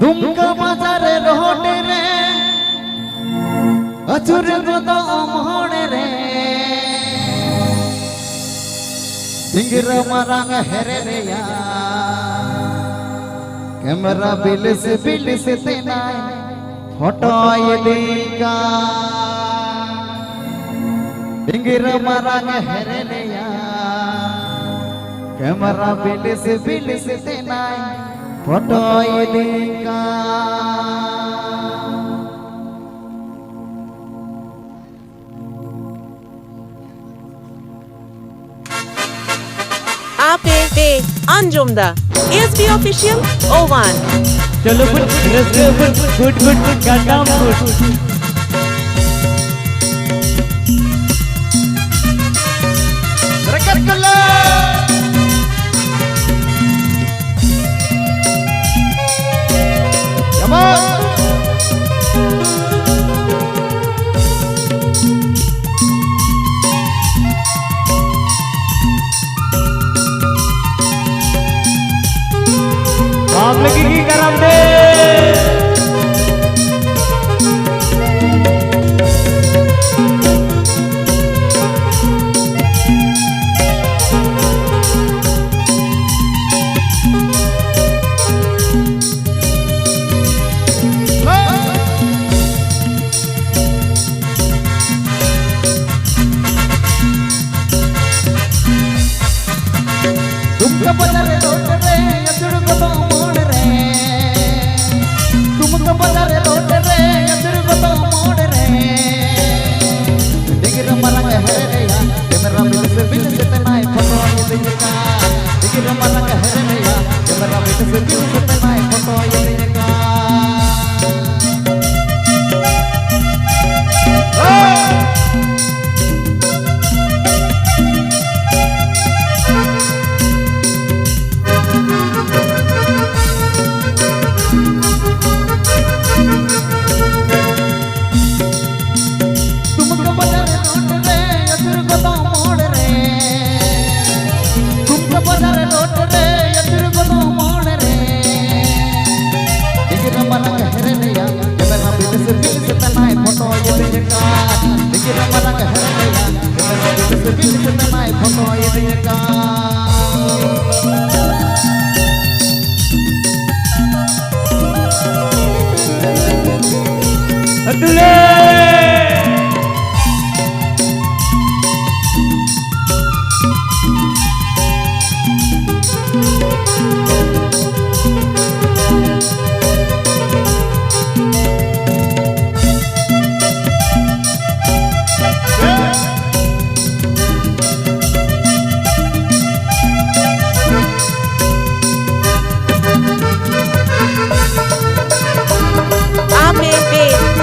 दुमका बाजारे रोटे रे अचुर गोदा मोहने रे सिंगर मरंग हेरे रे या कैमरा बिलिस तेना फोटो येलिका सिंगर मरंग हेरे रे या कैमरा बिलिस तेना photo येलिका Ape pe Anjumda SB official O1 चलो गुड गांडाम गुड रकर कल्ला यमा आप लगी की करम दे तुमका बजारे लौट रे अचुर गोदा मोड़ रे तुमका बजारे लौट रे अचुर गोदा मोड़ रे डिगर मरंग हेरे रे या कैमरा बिलिस तेनाय फोटो येलिका डिगर मरंग हेरे रे या कैमरा बिलिस तेनाय फोटो येलिका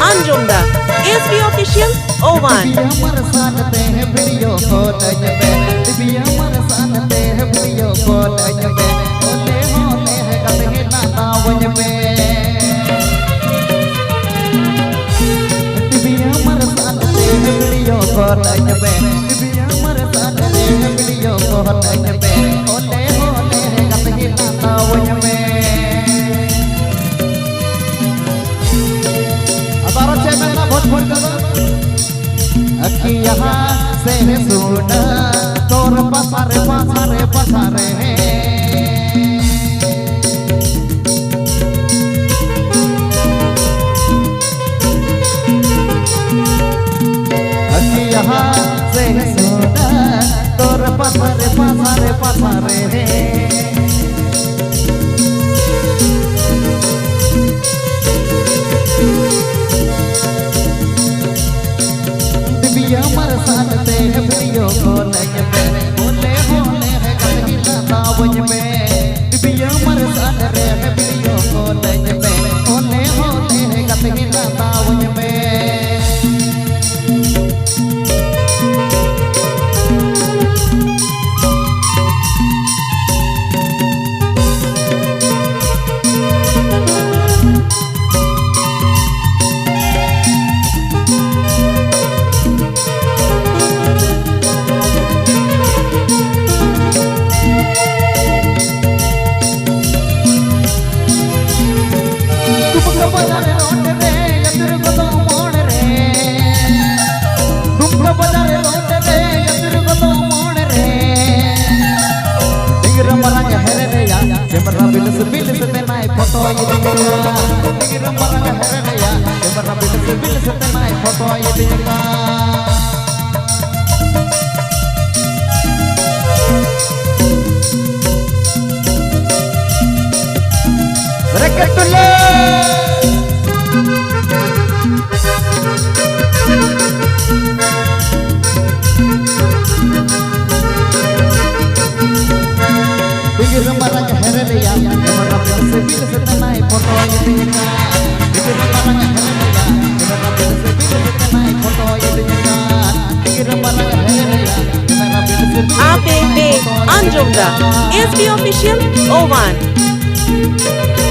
Anjumda SB official O1 हमारे साथ ते हैं वीडियो कॉल में दिव्या हमारे साथ ते हैं वीडियो कॉल में होले है कते नाता वज में दिव्या हमारे साथ ते हैं वीडियो कॉल में दिव्या हमारे साथ ते हैं वीडियो कॉल में होले है कते नाता वज में अखी यहाँ से सुन तोर पसारे पसारे पसारे अखी यहाँ से सुन तोर पसारे पसारे पसारे हमारे साथ ते हैं वीडियो कॉल में होले है कहीं ना वज में दिव्या हमारे साथ रे है वीडियो कॉल में होले है कहीं ना वज में bajare road re yadur godo mon re dumka bajare road re yadur godo mon re digira marang here re ya camera bilis te nai photo idiga digira marang here re ya camera bilis te nai photo idiga Rekatullah Pinggir marang here re ya camera bilis te nai photo idiga digira marang here re ya camera bilis te nai photo idiga digira marang here re ya camera bilis Ape Anjumda. SB Official 01.